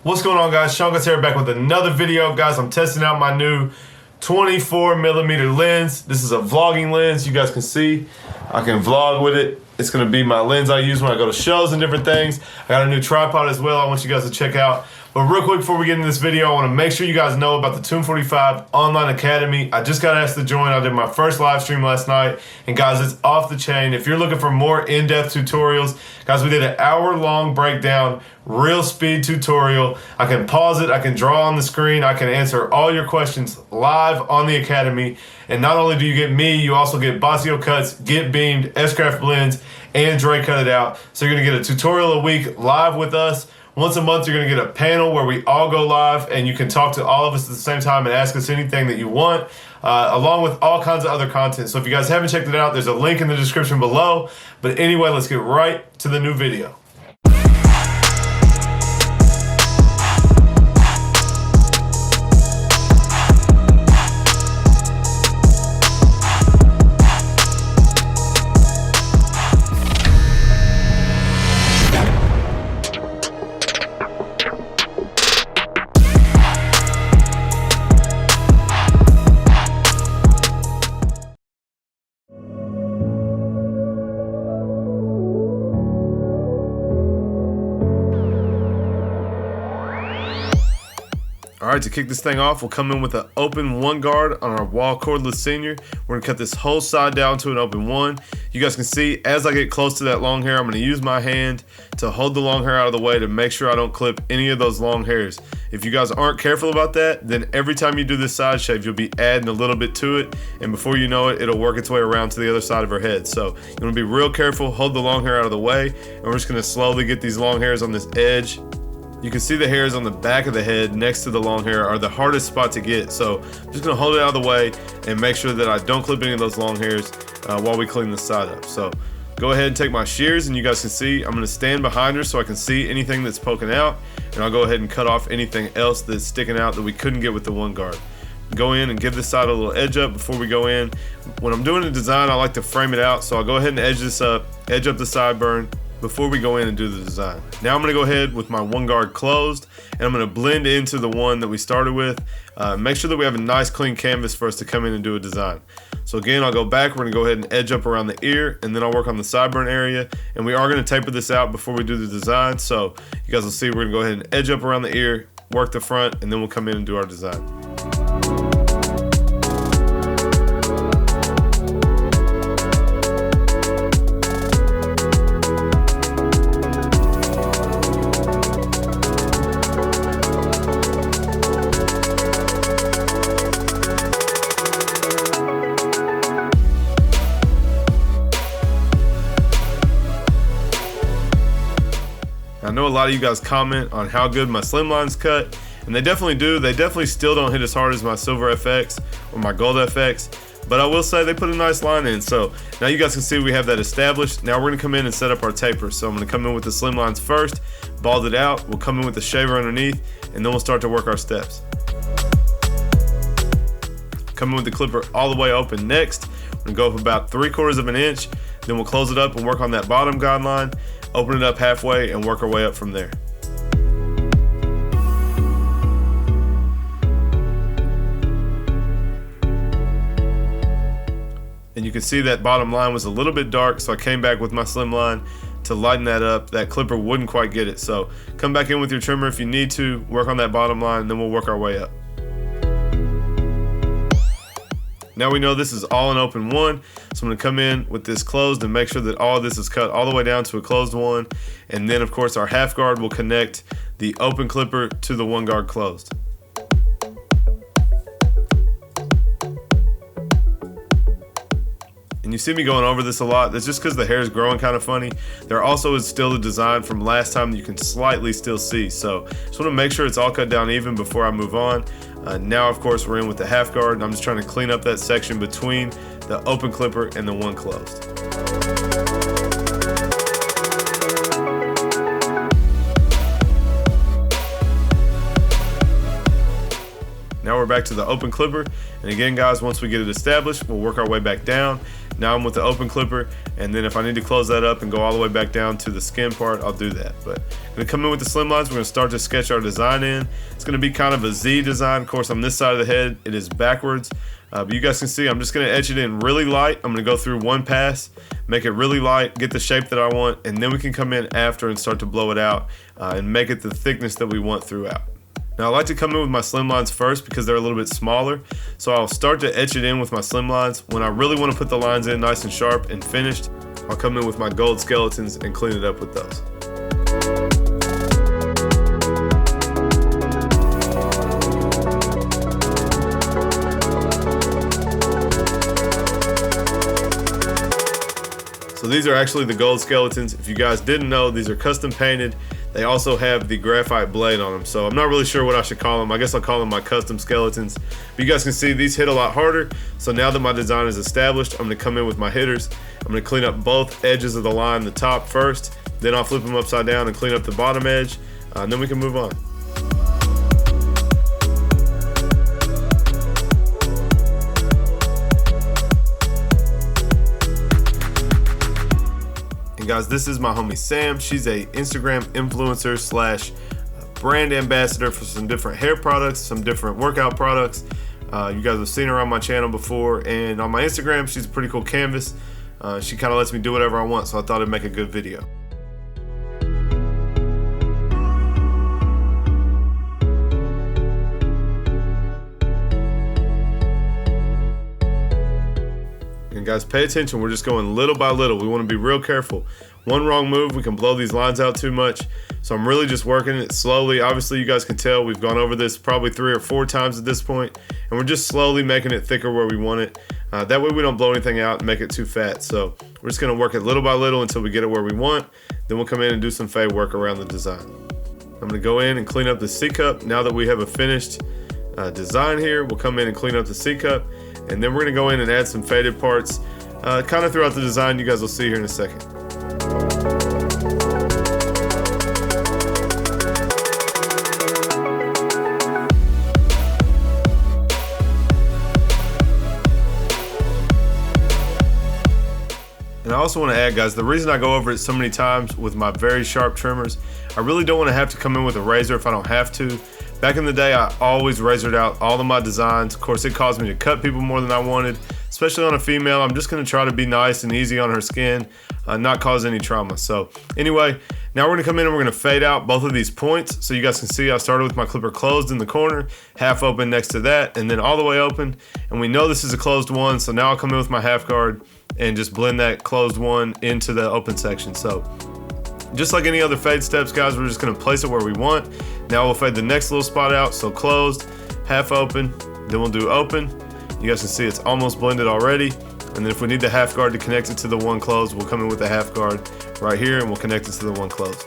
What's going on, guys? Seancutshair back with another video. Guys, I'm testing out my new 24mm lens. This is a vlogging lens. You guys can see I can vlog with it. It's gonna be my lens I use when I go to shows and different things. I got a new tripod as well I want you guys to check out. But real quick before we get into this video, I want to make sure you guys know about the Tomb45 Online Academy. I just got asked to join. I did my first live stream last night. And guys, it's off the chain. If you're looking for more in-depth tutorials, guys, we did an hour-long breakdown, real speed tutorial. I can pause it, I can draw on the screen, I can answer all your questions live on the Academy. And not only do you get me, you also get Bossio cuts, get beamed, S-Craft blends, and Dre cut it out. So you're gonna get a tutorial a week live with us. Once a month, you're going to get a panel where we all go live and you can talk to all of us at the same time and ask us anything that you want, along with all kinds of other content. So if you guys haven't checked it out, there's a link in the description below. But anyway, let's get right to the new video. All right, to kick this thing off, we'll come in with an open one guard on our wall cordless senior. We're gonna cut this whole side down to an open one. You guys can see as I get close to that long hair, I'm gonna use my hand to hold the long hair out of the way to make sure I don't clip any of those long hairs. If you guys aren't careful about that, then every time you do this side shave, you'll be adding a little bit to it, and before you know it, it'll work its way around to the other side of her head. So you wanna be real careful, hold the long hair out of the way, and we're just gonna slowly get these long hairs on this edge. You can see the hairs on the back of the head next to the long hair are the hardest spot to get. So I'm just gonna hold it out of the way and make sure that I don't clip any of those long hairs while we clean this side up. So go ahead and take my shears, and you guys can see I'm gonna stand behind her so I can see anything that's poking out, and I'll go ahead and cut off anything else that's sticking out that we couldn't get with the one guard. Go in and give this side a little edge up before we go in. When I'm doing a design, I like to frame it out, so I'll go ahead and edge this up, edge up the sideburn before we go in and do the design. Now I'm gonna go ahead with my one guard closed, and I'm gonna blend into the one that we started with. Make sure that we have a nice clean canvas for us to come in and do a design. So again, I'll go back, we're gonna go ahead and edge up around the ear, and then I'll work on the sideburn area, and we are gonna taper this out before we do the design. So you guys will see we're gonna go ahead and edge up around the ear, work the front, and then we'll come in and do our design. I know a lot of you guys comment on how good my Slimline's cut, and they definitely do. They definitely still don't hit as hard as my Silver FX or my Gold FX, but I will say they put a nice line in. So now you guys can see we have that established. Now we're gonna come in and set up our taper. So I'm gonna come in with the Slimlines first, bald it out. We'll come in with the shaver underneath, and then we'll start to work our steps. Come in with the clipper all the way open next. We're gonna go up about 3/4 of an inch, then we'll close it up and work on that bottom guideline. Open it up halfway and work our way up from there. And you can see that bottom line was a little bit dark, so I came back with my Slimline to lighten that up. That clipper wouldn't quite get it, so come back in with your trimmer if you need to, work on that bottom line, and then we'll work our way up. Now we know this is all an open one, so I'm gonna come in with this closed and make sure that all of this is cut all the way down to a closed one. And then of course our half guard will connect the open clipper to the one guard closed. And you see me going over this a lot. That's just because the hair is growing kind of funny. There also is still a design from last time that you can slightly still see. So just want to make sure it's all cut down even before I move on. Now of course we're in with the half guard, and I'm just trying to clean up that section between the open clipper and the one closed. Now we're back to the open clipper, and again guys, once we get it established, we'll work our way back down. Now I'm with the open clipper, and then if I need to close that up and go all the way back down to the skin part, I'll do that. But I'm gonna come in with the slimlines. We're gonna start to sketch our design in. It's gonna be kind of a Z design. Of course, on this side of the head, it is backwards. But you guys can see I'm just gonna etch it in really light. I'm gonna go through one pass, make it really light, get the shape that I want, and then we can come in after and start to blow it out and make it the thickness that we want throughout. Now I like to come in with my slimlines first because they're a little bit smaller. So I'll start to etch it in with my slimlines. When I really want to put the lines in nice and sharp and finished, I'll come in with my gold skeletons and clean it up with those. So these are actually the gold skeletons. If you guys didn't know, these are custom painted. They also have the graphite blade on them. So I'm not really sure what I should call them. I guess I'll call them my custom skeletons. But you guys can see these hit a lot harder. So now that my design is established, I'm gonna come in with my hitters. I'm gonna clean up both edges of the line, the top first, then I'll flip them upside down and clean up the bottom edge, and then we can move on. Guys, this is my homie Sam. She's a Instagram influencer slash brand ambassador for some different hair products, some different workout products. You guys have seen her on my channel before, and on my Instagram, she's a pretty cool canvas. She kind of lets me do whatever I want, so I thought it'd make a good video. And guys, pay attention, we're just going little by little. We want to be real careful. One wrong move, we can blow these lines out too much. So I'm really just working it slowly. Obviously, you guys can tell we've gone over this probably 3 or 4 times at this point, and we're just slowly making it thicker where we want it. That way we don't blow anything out and make it too fat. So we're just gonna work it little by little until we get it where we want. Then we'll come in and do some fade work around the design. I'm gonna go in and clean up the C-cup. Now that we have a finished design here, we'll come in and clean up the C-cup. And then we're gonna go in and add some faded parts kind of throughout the design. You guys will see here in a second. And I also want to add, guys, the reason I go over it so many times with my very sharp trimmers, I really don't want to have to come in with a razor if I don't have to. Back in the day, I always razored out all of my designs. Of course, it caused me to cut people more than I wanted, especially on a female. I'm just gonna try to be nice and easy on her skin, not cause any trauma. So anyway, now we're gonna come in and we're gonna fade out both of these points. So you guys can see I started with my clipper closed in the corner, half open next to that, and then all the way open. And we know this is a closed one, so now I'll come in with my half guard and just blend that closed one into the open section. So just like any other fade steps, guys, we're just gonna place it where we want. Now we'll fade the next little spot out. So closed, half open, then we'll do open. You guys can see it's almost blended already. And then if we need the half guard to connect it to the one closed, we'll come in with the half guard right here and we'll connect it to the one closed.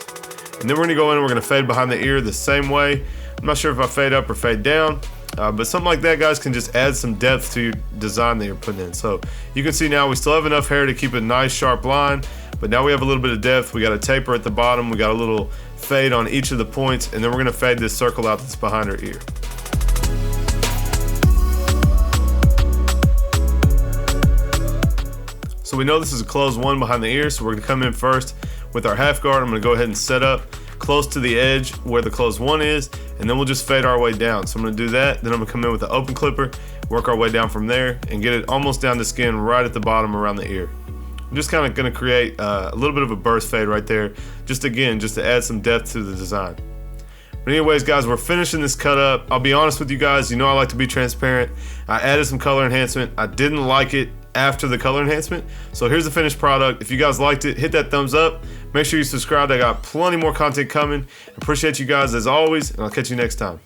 And then we're gonna go in and we're gonna fade behind the ear the same way. I'm not sure if I fade up or fade down, but something like that, guys, can just add some depth to your design that you're putting in. So you can see now we still have enough hair to keep a nice sharp line, but now we have a little bit of depth. We got a taper at the bottom. We got a little fade on each of the points, and then we're gonna fade this circle out that's behind her ear. So we know this is a closed one behind the ear, so we're gonna come in first with our half guard. I'm gonna go ahead and set up close to the edge where the closed one is, and then we'll just fade our way down. So I'm gonna do that, then I'm gonna come in with the open clipper, work our way down from there, and get it almost down to skin right at the bottom around the ear. I'm just kind of gonna create a little bit of a burst fade right there, just again, just to add some depth to the design. But anyways, guys, we're finishing this cut up. I'll be honest with you guys, you know I like to be transparent. I added some color enhancement. I didn't like it after the color enhancement. So here's the finished product. If you guys liked it, hit that thumbs up. Make sure you subscribe. I got plenty more content coming. Appreciate you guys as always, and I'll catch you next time.